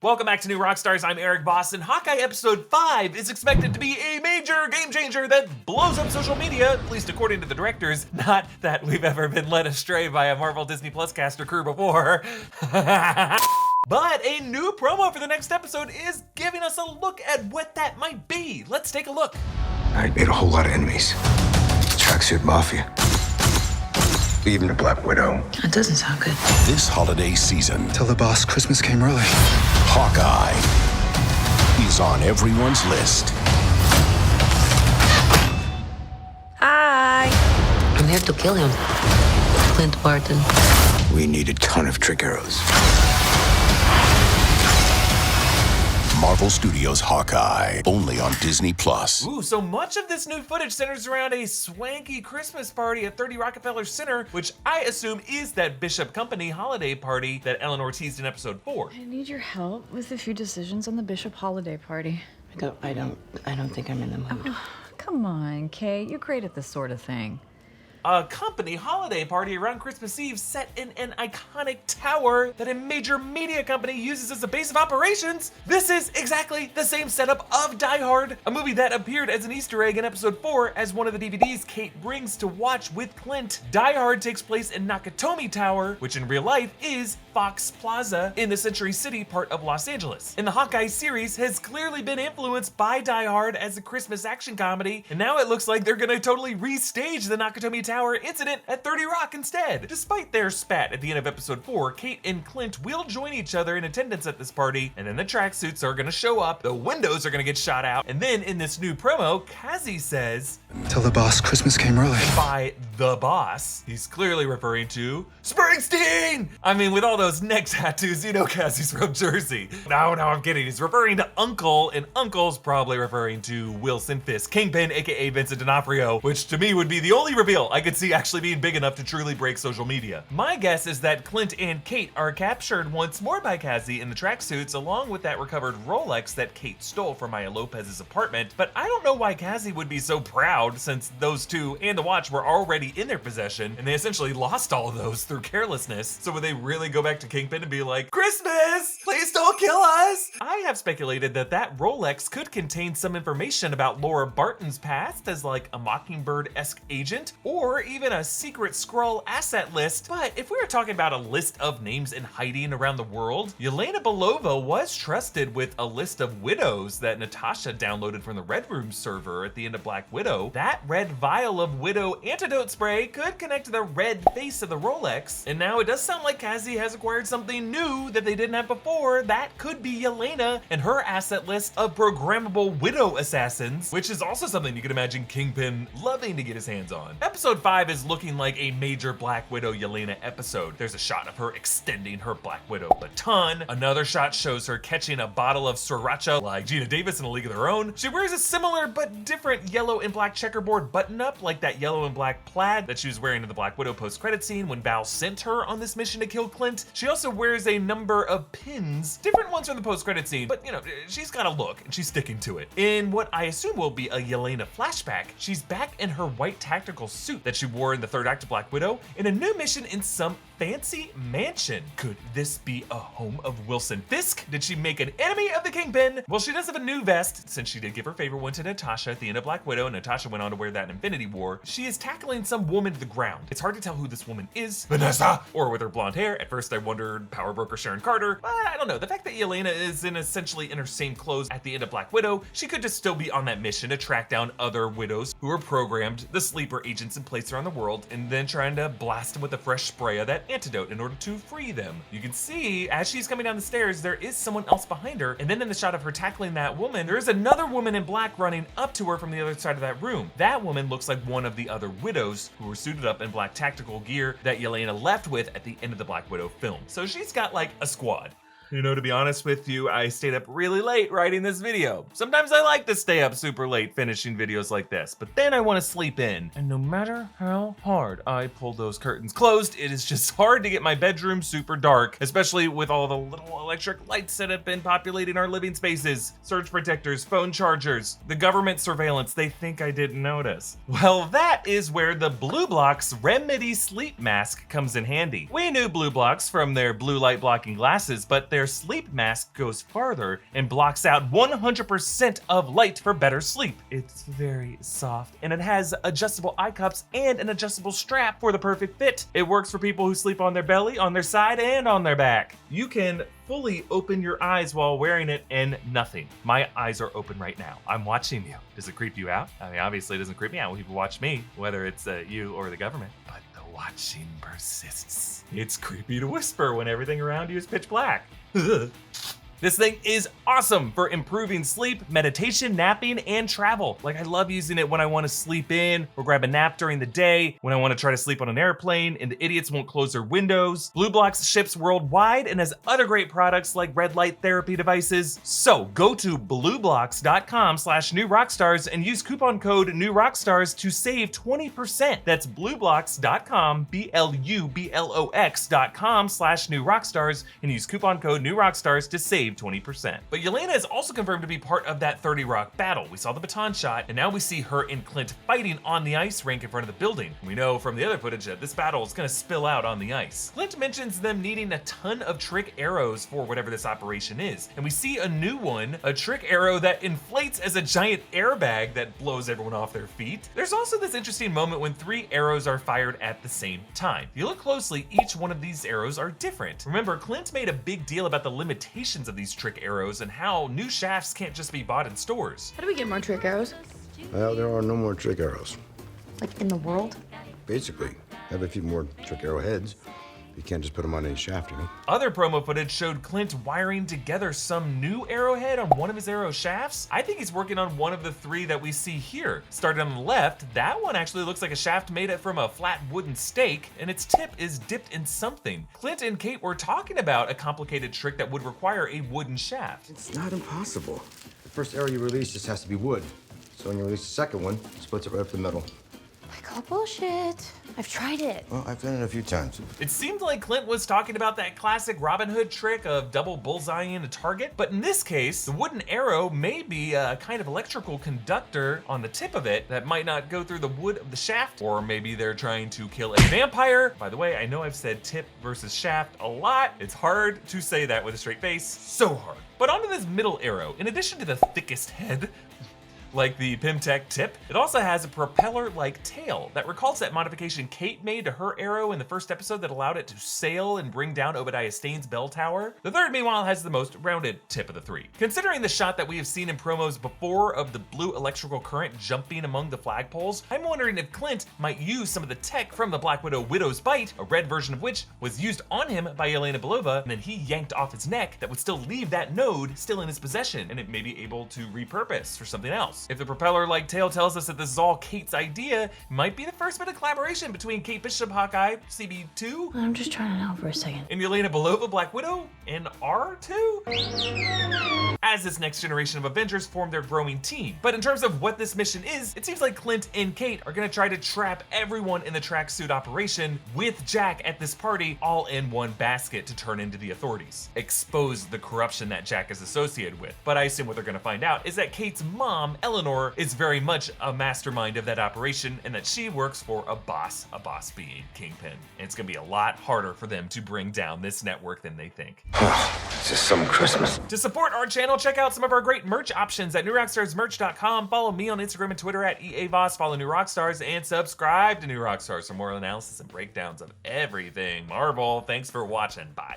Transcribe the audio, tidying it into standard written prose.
Welcome back to New Rockstars. I'm Erik Voss, and Hawkeye Episode 5 is expected to be a major game changer that blows up social media, at least according to the directors. Not that we've ever been led astray by a Marvel Disney Plus cast or crew before. But a new promo for the next episode is giving us a look at what that might be. Let's take a look. I made a whole lot of enemies. Tracksuit Mafia. Even a Black Widow. That doesn't sound good. This holiday season, Tell the boss Christmas came early. Hawkeye is on everyone's list. Hi. I'm here to kill him. Clint Barton. We need a ton of trick arrows. Marvel Studios Hawkeye, only on Disney Plus. Ooh, so much of this new footage centers around a swanky Christmas party at 30 Rockefeller Center, which I assume is that Bishop Company holiday party that Eleanor teased in episode 4. I need your help with a few decisions on the Bishop holiday party. I don't think I'm in the mood. Come on, Kate. You're great at this sort of thing. A company holiday party around Christmas Eve set in an iconic tower that a major media company uses as a base of operations. This is exactly the same setup of Die Hard, a movie that appeared as an Easter egg in episode 4 as one of the DVDs Kate brings to watch with Clint. Die Hard takes place in Nakatomi Tower, which in real life is Fox Plaza in the Century City part of Los Angeles. And the Hawkeye series has clearly been influenced by Die Hard as a Christmas action comedy, and now it looks like they're gonna totally restage the Nakatomi Tower incident at 30 Rock instead. Despite their spat at the end of episode 4, Kate and Clint will join each other in attendance at this party, and then the tracksuits are gonna show up, the windows are gonna get shot out, and then in this new promo, Cassie says, Tell the boss Christmas came early. by the boss, he's clearly referring to Springsteen! I mean, with all those neck tattoos, you know Cassie's from Jersey. No, I'm kidding. He's referring to Uncle, and Uncle's probably referring to Wilson Fisk, Kingpin, aka Vincent D'Onofrio, which to me would be the only reveal I could see actually being big enough to truly break social media. My guess is that Clint and Kate are captured once more by Cassie in the tracksuits, along with that recovered Rolex that Kate stole from Maya Lopez's apartment, but I don't know why Cassie would be so proud since those two and the watch were already in their possession, and they essentially lost all of those through carelessness. So would they really go back to Kingpin and be like, Christmas, please don't kill us? I have speculated that that Rolex could contain some information about Laura Barton's past as like a Mockingbird-esque agent, or even a secret Skrull asset list. But if we were talking about a list of names in hiding around the world, Yelena Belova was trusted with a list of widows that Natasha downloaded from the Red Room server at the end of Black Widow. That red vial of widow antidote spray could connect to the red face of the Rolex. And now it does sound like Cassie has acquired something new that they didn't have before. That could be Yelena and her asset list of programmable widow assassins, which is also something you can imagine Kingpin loving to get his hands on. Episode 5 is looking like a major Black Widow Yelena episode. There's a shot of her extending her Black Widow baton. Another shot shows her catching a bottle of sriracha like Gina Davis in A League of Their Own. She wears a similar but different yellow and black checkerboard button-up like that yellow and black plaid that she was wearing in the Black Widow post-credit scene when Val sent her on this mission to kill Clint. She also wears a number of pins, different ones from the post-credit scene, but you know, she's got a look and she's sticking to it. In what I assume will be a Yelena flashback, she's back in her white tactical suit that she wore in the third act of Black Widow in a new mission in some fancy mansion. Could this be a home of Wilson Fisk? Did she make an enemy of the Kingpin? Well, she does have a new vest since she did give her favorite one to Natasha at the end of Black Widow, and Natasha went on to wear that in Infinity War. She is tackling some woman to the ground. It's hard to tell who this woman is, Vanessa, or with her blonde hair. At first I wondered power broker Sharon Carter, but I don't know. The fact that Yelena is essentially in her same clothes at the end of Black Widow, she could just still be on that mission to track down other widows who are programmed, the sleeper agents in place around the world, and then trying to blast them with a fresh spray of that antidote in order to free them. You can see as she's coming down the stairs, there is someone else behind her, and then in the shot of her tackling that woman, there is another woman in black running up to her from the other side of that room. That woman looks like one of the other widows who were suited up in black tactical gear that Yelena left with at the end of the Black Widow film. So she's got like a squad. You know, to be honest with you, I stayed up really late writing this video. Sometimes I like to stay up super late finishing videos like this, but then I want to sleep in. And no matter how hard I pull those curtains closed, it is just hard to get my bedroom super dark, especially with all the little electric lights that have been populating our living spaces. Surge protectors, phone chargers, the government surveillance they think I didn't notice. Well, that is where the Blue Block's Remedy sleep mask comes in handy. We knew Blue Blocks from their blue light blocking glasses, but their their sleep mask goes farther and blocks out 100% of light for better sleep. It's very soft, and it has adjustable eye cups and an adjustable strap for the perfect fit. It works for people who sleep on their belly, on their side, and on their back. You can fully open your eyes while wearing it and nothing. My eyes are open right now. I'm watching you. Does it creep you out? I mean, obviously it doesn't creep me out when people watch me, whether it's you or the government, but the watching persists. It's creepy to whisper when everything around you is pitch black. This thing is awesome for improving sleep, meditation, napping, and travel. Like, I love using it when I want to sleep in or grab a nap during the day, when I want to try to sleep on an airplane and the idiots won't close their windows. BlueBlox ships worldwide and has other great products like red light therapy devices. So go to blueblocks.com/newrockstars and use coupon code newrockstars to save 20%. That's blueblocks.com, BLUBLOX.com/newrockstars, and use coupon code newrockstars to save 20%. But Yelena is also confirmed to be part of that 30 Rock battle. We saw the baton shot, and now we see her and Clint fighting on the ice rink in front of the building. We know from the other footage that this battle is gonna spill out on the ice. Clint mentions them needing a ton of trick arrows for whatever this operation is, and we see a new one, a trick arrow that inflates as a giant airbag that blows everyone off their feet. There's also this interesting moment when 3 arrows are fired at the same time. If you look closely, each one of these arrows are different. Remember, Clint made a big deal about the limitations of these trick arrows and how new shafts can't just be bought in stores. How do we get more trick arrows? Well, there are no more trick arrows. Like in the world? Basically, have a few more trick arrow heads. You can't just put them on any shaft, you know? Other promo footage showed Clint wiring together some new arrowhead on one of his arrow shafts. I think he's working on one of the 3 that we see here. Starting on the left, that one actually looks like a shaft made from a flat wooden stake, and its tip is dipped in something. Clint and Kate were talking about a complicated trick that would require a wooden shaft. It's not impossible. The first arrow you release just has to be wood. So when you release the second one, it splits it right up the middle. I call bullshit. I've tried it. Well, I've done it a few times. It seemed like Clint was talking about that classic Robin Hood trick of double bullseyeing a target, but in this case, the wooden arrow may be a kind of electrical conductor on the tip of it that might not go through the wood of the shaft, or maybe they're trying to kill a vampire. By the way, I know I've said tip versus shaft a lot. It's hard to say that with a straight face, so hard. But onto this middle arrow, in addition to the thickest head, like the Pimtech tip, it also has a propeller-like tail that recalls that modification Kate made to her arrow in the first episode that allowed it to sail and bring down Obadiah Stane's bell tower. The third, meanwhile, has the most rounded tip of the 3. Considering the shot that we have seen in promos before of the blue electrical current jumping among the flagpoles, I'm wondering if Clint might use some of the tech from the Black Widow Widow's Bite, a red version of which was used on him by Yelena Belova, and then he yanked off his neck that would still leave that node still in his possession, and it may be able to repurpose for something else. If the propeller-like tail tells us that this is all Kate's idea, it might be the first bit of collaboration between Kate Bishop, Hawkeye, CB2, I'm just trying to know for a second. and Yelena Belova, Black Widow, and R2? As this next generation of Avengers form their growing team. But in terms of what this mission is, it seems like Clint and Kate are gonna try to trap everyone in the tracksuit operation with Jack at this party all in one basket to turn into the authorities. Expose the corruption that Jack is associated with. But I assume what they're gonna find out is that Kate's mom, Eleanor, is very much a mastermind of that operation, and that she works for a boss being Kingpin. And it's gonna be a lot harder for them to bring down this network than they think. It's just some Christmas. To support our channel, check out some of our great merch options at newrockstarsmerch.com. Follow me on Instagram and Twitter at EA Voss. Follow New Rockstars and subscribe to New Rockstars for more analysis and breakdowns of everything Marvel. Thanks for watching. Bye.